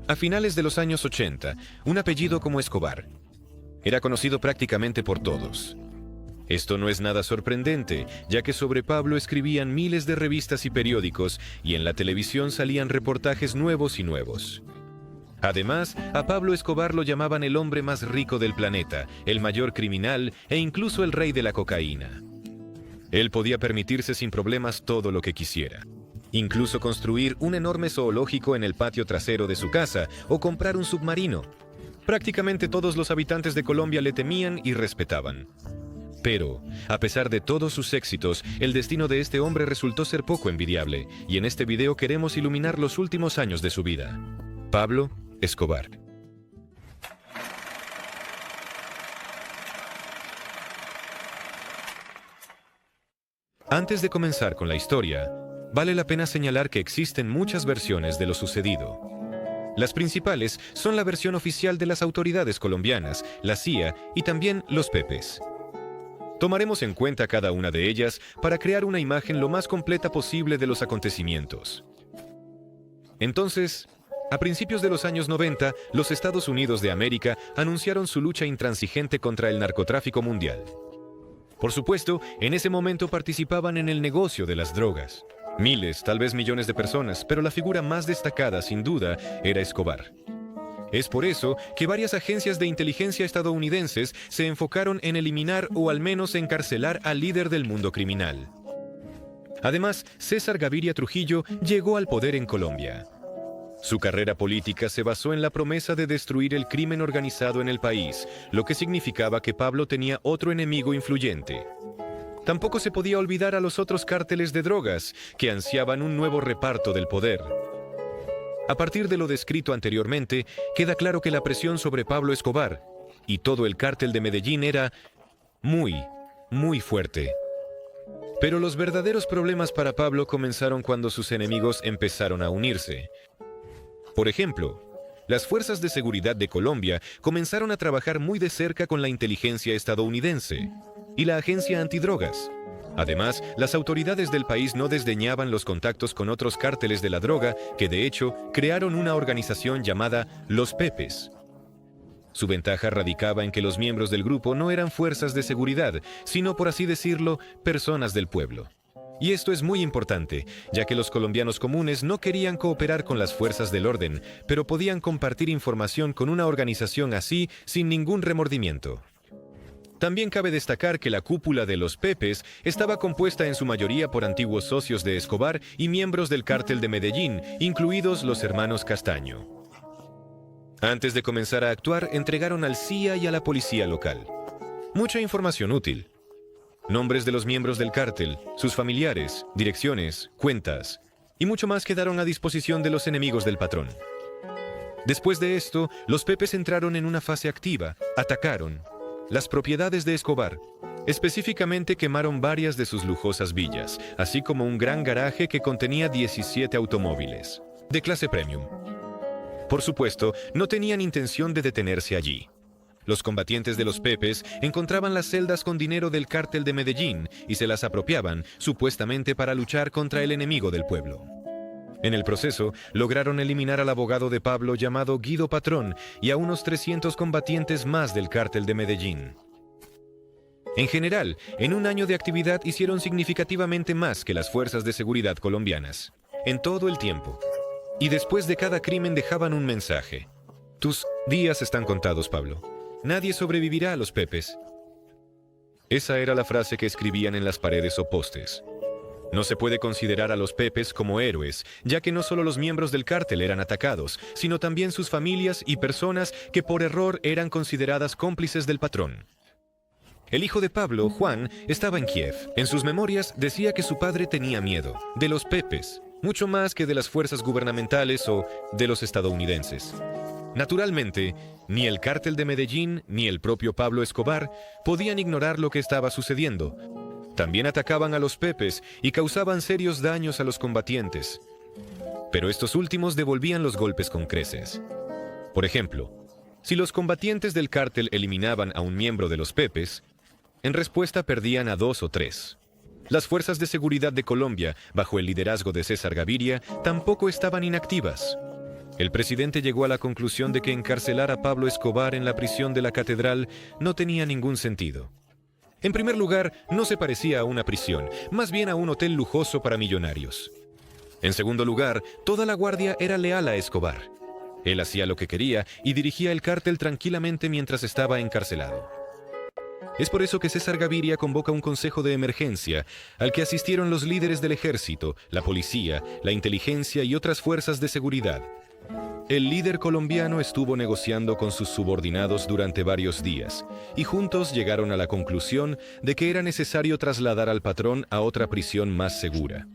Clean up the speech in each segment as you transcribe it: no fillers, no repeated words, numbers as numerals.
A finales de los años 80, un apellido como Escobar era conocido prácticamente por todos. Esto no es nada sorprendente, ya que sobre Pablo escribían miles de revistas y periódicos y en la televisión salían reportajes nuevos y nuevos. Además, a Pablo Escobar lo llamaban el hombre más rico del planeta, el mayor criminal e incluso el rey de la cocaína. Él podía permitirse sin problemas todo lo que quisiera. Incluso construir un enorme zoológico en el patio trasero de su casa o comprar un submarino. Prácticamente todos los habitantes de Colombia le temían y respetaban. Pero, a pesar de todos sus éxitos, el destino de este hombre resultó ser poco envidiable, y en este video queremos iluminar los últimos años de su vida. Pablo Escobar. Antes de comenzar con la historia, vale la pena señalar que existen muchas versiones de lo sucedido. Las principales son la versión oficial de las autoridades colombianas, la CIA y también los Pepes. Tomaremos en cuenta cada una de ellas para crear una imagen lo más completa posible de los acontecimientos. Entonces, a principios de los años 90, los Estados Unidos de América anunciaron su lucha intransigente contra el narcotráfico mundial. Por supuesto, en ese momento participaban en el negocio de las drogas. Miles, tal vez millones de personas, pero la figura más destacada, sin duda, era Escobar. Es por eso que varias agencias de inteligencia estadounidenses se enfocaron en eliminar o al menos encarcelar al líder del mundo criminal. Además, César Gaviria Trujillo llegó al poder en Colombia. Su carrera política se basó en la promesa de destruir el crimen organizado en el país, lo que significaba que Pablo tenía otro enemigo influyente. Tampoco se podía olvidar a los otros cárteles de drogas, que ansiaban un nuevo reparto del poder. A partir de lo descrito anteriormente, queda claro que la presión sobre Pablo Escobar y todo el cártel de Medellín era muy fuerte. Pero los verdaderos problemas para Pablo comenzaron cuando sus enemigos empezaron a unirse. Por ejemplo, las fuerzas de seguridad de Colombia comenzaron a trabajar muy de cerca con la inteligencia estadounidense y la agencia antidrogas. Además, las autoridades del país no desdeñaban los contactos con otros cárteles de la droga que, de hecho, crearon una organización llamada Los Pepes. Su ventaja radicaba en que los miembros del grupo no eran fuerzas de seguridad, sino, por así decirlo, personas del pueblo. Y esto es muy importante, ya que los colombianos comunes no querían cooperar con las fuerzas del orden, pero podían compartir información con una organización así sin ningún remordimiento. También cabe destacar que la cúpula de los Pepes estaba compuesta en su mayoría por antiguos socios de Escobar y miembros del cártel de Medellín, incluidos los hermanos Castaño. Antes de comenzar a actuar, entregaron al CIA y a la policía local mucha información útil. Nombres de los miembros del cártel, sus familiares, direcciones, cuentas y mucho más quedaron a disposición de los enemigos del patrón. Después de esto, los Pepes entraron en una fase activa, atacaron las propiedades de Escobar. Específicamente quemaron varias de sus lujosas villas, así como un gran garaje que contenía 17 automóviles, de clase premium. Por supuesto, no tenían intención de detenerse allí. Los combatientes de los Pepes encontraban las celdas con dinero del cártel de Medellín y se las apropiaban, supuestamente para luchar contra el enemigo del pueblo. En el proceso, lograron eliminar al abogado de Pablo llamado Guido Patrón y a unos 300 combatientes más del cártel de Medellín. En general, en un año de actividad hicieron significativamente más que las fuerzas de seguridad colombianas, en todo el tiempo. Y después de cada crimen dejaban un mensaje. Tus días están contados, Pablo. Nadie sobrevivirá a los Pepes. Esa era la frase que escribían en las paredes o postes. No se puede considerar a los Pepes como héroes, ya que no solo los miembros del cártel eran atacados, sino también sus familias y personas que por error eran consideradas cómplices del patrón. El hijo de Pablo, Juan, estaba en Kiev. En sus memorias decía que su padre tenía miedo de los Pepes, mucho más que de las fuerzas gubernamentales o de los estadounidenses. Naturalmente, ni el cártel de Medellín ni el propio Pablo Escobar podían ignorar lo que estaba sucediendo. También atacaban a los Pepes y causaban serios daños a los combatientes. Pero estos últimos devolvían los golpes con creces. Por ejemplo, si los combatientes del cártel eliminaban a un miembro de los Pepes, en respuesta perdían a 2 o 3. Las fuerzas de seguridad de Colombia, bajo el liderazgo de César Gaviria, tampoco estaban inactivas. El presidente llegó a la conclusión de que encarcelar a Pablo Escobar en la prisión de la Catedral no tenía ningún sentido. En primer lugar, no se parecía a una prisión, más bien a un hotel lujoso para millonarios. En segundo lugar, toda la guardia era leal a Escobar. Él hacía lo que quería y dirigía el cártel tranquilamente mientras estaba encarcelado. Es por eso que César Gaviria convoca un consejo de emergencia al que asistieron los líderes del ejército, la policía, la inteligencia y otras fuerzas de seguridad. El líder colombiano estuvo negociando con sus subordinados durante varios días y juntos llegaron a la conclusión de que era necesario trasladar al patrón a otra prisión más segura.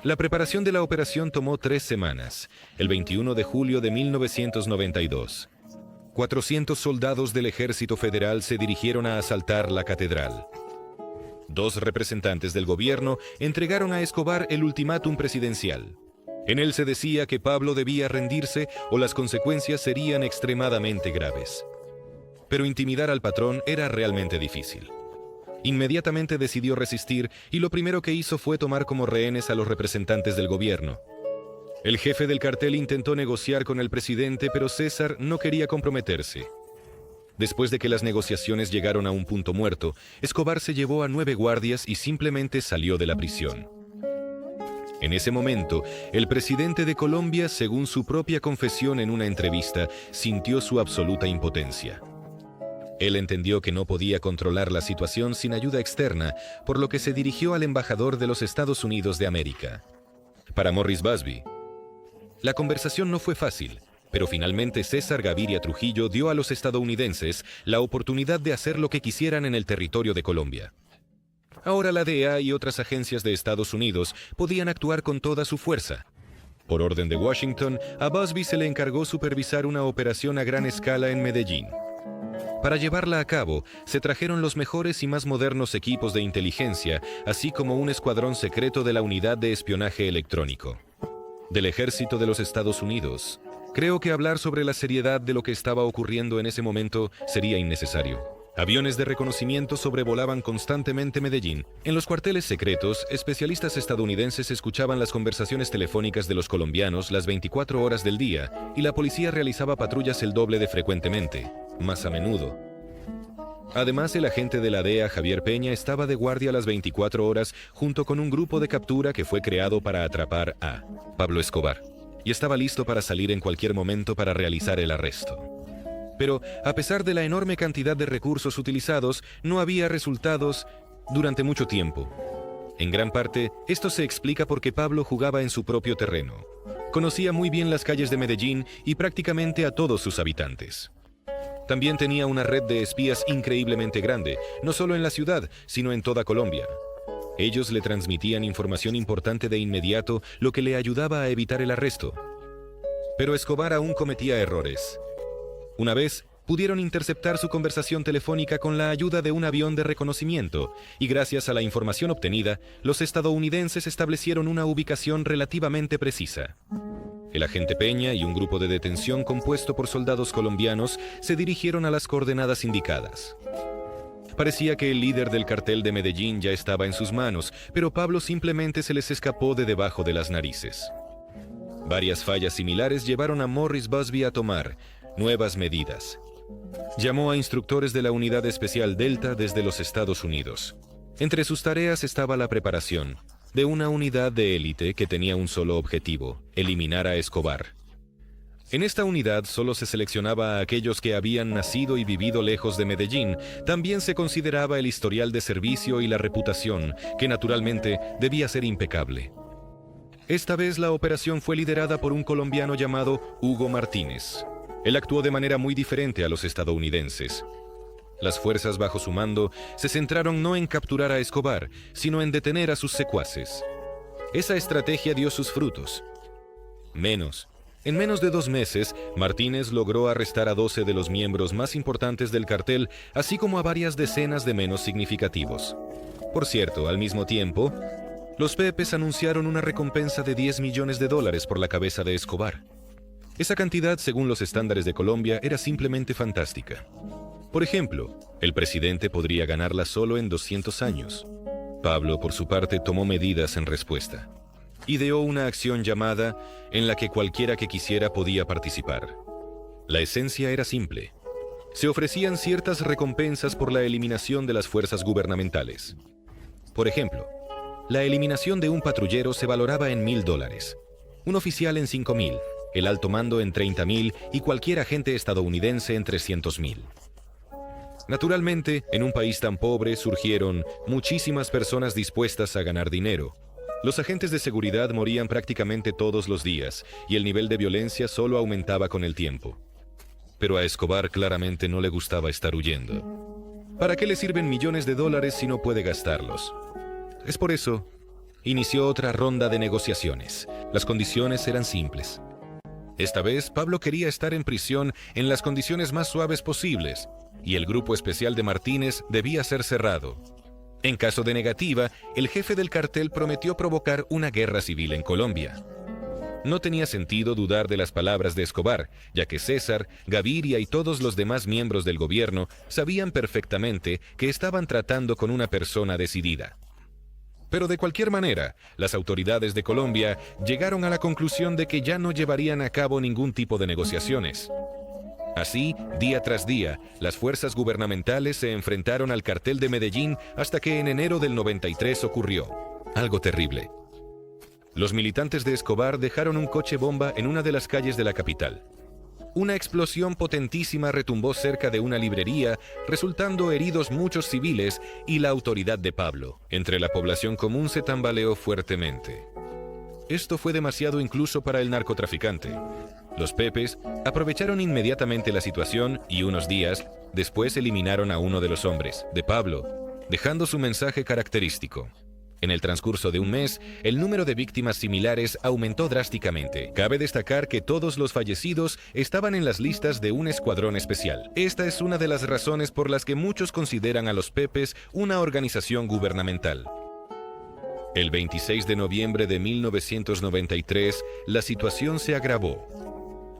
La preparación de la operación tomó 3 semanas, el 21 de julio de 1992. 400 soldados del Ejército Federal se dirigieron a asaltar la catedral. 2 representantes del gobierno entregaron a Escobar el ultimátum presidencial. En él se decía que Pablo debía rendirse o las consecuencias serían extremadamente graves. Pero intimidar al patrón era realmente difícil. Inmediatamente decidió resistir y lo primero que hizo fue tomar como rehenes a los representantes del gobierno. El jefe del cartel intentó negociar con el presidente, pero César no quería comprometerse. Después de que las negociaciones llegaron a un punto muerto, Escobar se llevó a 9 guardias y simplemente salió de la prisión. En ese momento, el presidente de Colombia, según su propia confesión en una entrevista, sintió su absoluta impotencia. Él entendió que no podía controlar la situación sin ayuda externa, por lo que se dirigió al embajador de los Estados Unidos de América. Para Morris Busby, la conversación no fue fácil, pero finalmente César Gaviria Trujillo dio a los estadounidenses la oportunidad de hacer lo que quisieran en el territorio de Colombia. Ahora la DEA y otras agencias de Estados Unidos podían actuar con toda su fuerza. Por orden de Washington, a Busby se le encargó supervisar una operación a gran escala en Medellín. Para llevarla a cabo, se trajeron los mejores y más modernos equipos de inteligencia, así como un escuadrón secreto de la Unidad de Espionaje Electrónico del Ejército de los Estados Unidos. Creo que hablar sobre la seriedad de lo que estaba ocurriendo en ese momento sería innecesario. Aviones de reconocimiento sobrevolaban constantemente Medellín. En los cuarteles secretos, especialistas estadounidenses escuchaban las conversaciones telefónicas de los colombianos las 24 horas del día y la policía realizaba patrullas el doble de frecuentemente, más a menudo. Además, el agente de la DEA, Javier Peña, estaba de guardia las 24 horas junto con un grupo de captura que fue creado para atrapar a Pablo Escobar y estaba listo para salir en cualquier momento para realizar el arresto. Pero, a pesar de la enorme cantidad de recursos utilizados, no había resultados durante mucho tiempo. En gran parte, esto se explica porque Pablo jugaba en su propio terreno. Conocía muy bien las calles de Medellín y prácticamente a todos sus habitantes. También tenía una red de espías increíblemente grande, no solo en la ciudad, sino en toda Colombia. Ellos le transmitían información importante de inmediato, lo que le ayudaba a evitar el arresto. Pero Escobar aún cometía errores. Una vez, pudieron interceptar su conversación telefónica con la ayuda de un avión de reconocimiento, y gracias a la información obtenida, los estadounidenses establecieron una ubicación relativamente precisa. El agente Peña y un grupo de detención compuesto por soldados colombianos se dirigieron a las coordenadas indicadas. Parecía que el líder del cartel de Medellín ya estaba en sus manos, pero Pablo simplemente se les escapó de debajo de las narices. Varias fallas similares llevaron a Morris Busby a tomar nuevas medidas. Llamó a instructores de la Unidad Especial Delta desde los Estados Unidos. Entre sus tareas estaba la preparación de una unidad de élite que tenía un solo objetivo: eliminar a Escobar. En esta unidad solo se seleccionaba a aquellos que habían nacido y vivido lejos de Medellín. También se consideraba el historial de servicio y la reputación, que naturalmente debía ser impecable. Esta vez la operación fue liderada por un colombiano llamado Hugo Martínez. Él actuó de manera muy diferente a los estadounidenses. Las fuerzas bajo su mando se centraron no en capturar a Escobar, sino en detener a sus secuaces. Esa estrategia dio sus frutos. En menos de 2 meses, Martínez logró arrestar a 12 de los miembros más importantes del cartel, así como a varias decenas de menos significativos. Por cierto, al mismo tiempo, los Pepes anunciaron una recompensa de $10 millones por la cabeza de Escobar. Esa cantidad, según los estándares de Colombia, era simplemente fantástica. Por ejemplo, el presidente podría ganarla solo en 200 años. Pablo, por su parte, tomó medidas en respuesta. Ideó una acción llamada en la que cualquiera que quisiera podía participar. La esencia era simple. Se ofrecían ciertas recompensas por la eliminación de las fuerzas gubernamentales. Por ejemplo, la eliminación de un patrullero se valoraba en $1,000, un oficial en $5,000, el alto mando en $30,000 y cualquier agente estadounidense en $300,000. Naturalmente, en un país tan pobre surgieron muchísimas personas dispuestas a ganar dinero. Los agentes de seguridad morían prácticamente todos los días y el nivel de violencia solo aumentaba con el tiempo. Pero a Escobar claramente no le gustaba estar huyendo. ¿Para qué le sirven millones de dólares si no puede gastarlos? Es por eso, inició otra ronda de negociaciones. Las condiciones eran simples. Esta vez, Pablo quería estar en prisión en las condiciones más suaves posibles, y el grupo especial de Martínez debía ser cerrado. En caso de negativa, el jefe del cartel prometió provocar una guerra civil en Colombia. No tenía sentido dudar de las palabras de Escobar, ya que César, Gaviria y todos los demás miembros del gobierno sabían perfectamente que estaban tratando con una persona decidida. Pero de cualquier manera, las autoridades de Colombia llegaron a la conclusión de que ya no llevarían a cabo ningún tipo de negociaciones. Así, día tras día, las fuerzas gubernamentales se enfrentaron al cartel de Medellín hasta que en enero del 93 ocurrió algo terrible. Los militantes de Escobar dejaron un coche bomba en una de las calles de la capital. Una explosión potentísima retumbó cerca de una librería, resultando heridos muchos civiles y la autoridad de Pablo. Entre la población común se tambaleó fuertemente. Esto fue demasiado incluso para el narcotraficante. Los Pepes aprovecharon inmediatamente la situación y unos días después eliminaron a uno de los hombres, de Pablo, dejando su mensaje característico. En el transcurso de un mes, el número de víctimas similares aumentó drásticamente. Cabe destacar que todos los fallecidos estaban en las listas de un escuadrón especial. Esta es una de las razones por las que muchos consideran a los Pepes una organización gubernamental. El 26 de noviembre de 1993, la situación se agravó.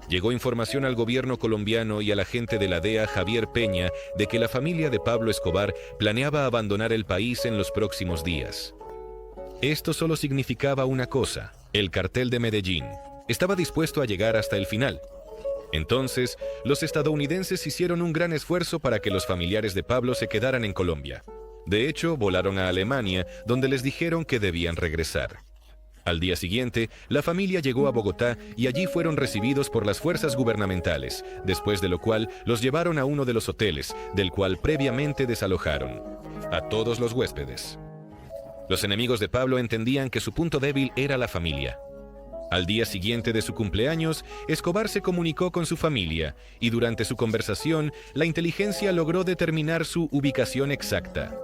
Llegó información al gobierno colombiano y al agente de la DEA, Javier Peña, de que la familia de Pablo Escobar planeaba abandonar el país en los próximos días. Esto solo significaba una cosa: el cartel de Medellín estaba dispuesto a llegar hasta el final. Entonces, los estadounidenses hicieron un gran esfuerzo para que los familiares de Pablo se quedaran en Colombia. De hecho, volaron a Alemania, donde les dijeron que debían regresar. Al día siguiente, la familia llegó a Bogotá y allí fueron recibidos por las fuerzas gubernamentales, después de lo cual los llevaron a uno de los hoteles, del cual previamente desalojaron a todos los huéspedes. Los enemigos de Pablo entendían que su punto débil era la familia. Al día siguiente de su cumpleaños, Escobar se comunicó con su familia y durante su conversación, la inteligencia logró determinar su ubicación exacta.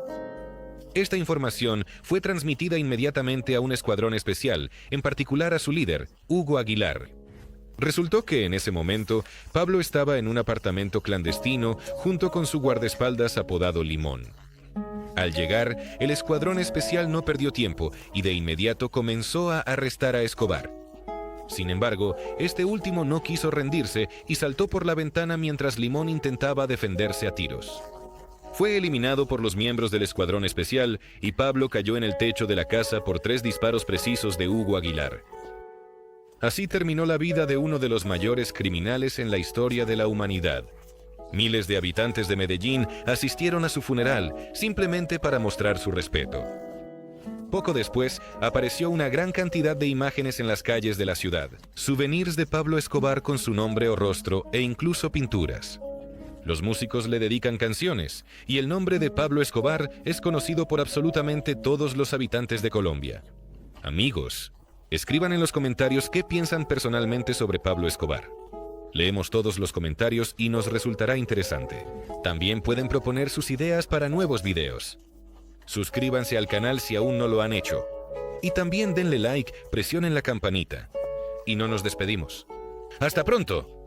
Esta información fue transmitida inmediatamente a un escuadrón especial, en particular a su líder, Hugo Aguilar. Resultó que en ese momento, Pablo estaba en un apartamento clandestino junto con su guardaespaldas apodado Limón. Al llegar, el escuadrón especial no perdió tiempo y de inmediato comenzó a arrestar a Escobar. Sin embargo, este último no quiso rendirse y saltó por la ventana mientras Limón intentaba defenderse a tiros. Fue eliminado por los miembros del escuadrón especial y Pablo cayó en el techo de la casa por 3 disparos precisos de Hugo Aguilar. Así terminó la vida de uno de los mayores criminales en la historia de la humanidad. Miles de habitantes de Medellín asistieron a su funeral simplemente para mostrar su respeto. Poco después, apareció una gran cantidad de imágenes en las calles de la ciudad, souvenirs de Pablo Escobar con su nombre o rostro e incluso pinturas. Los músicos le dedican canciones, y el nombre de Pablo Escobar es conocido por absolutamente todos los habitantes de Colombia. Amigos, escriban en los comentarios qué piensan personalmente sobre Pablo Escobar. Leemos todos los comentarios y nos resultará interesante. También pueden proponer sus ideas para nuevos videos. Suscríbanse al canal si aún no lo han hecho. Y también denle like, presionen la campanita. Y no nos despedimos. ¡Hasta pronto!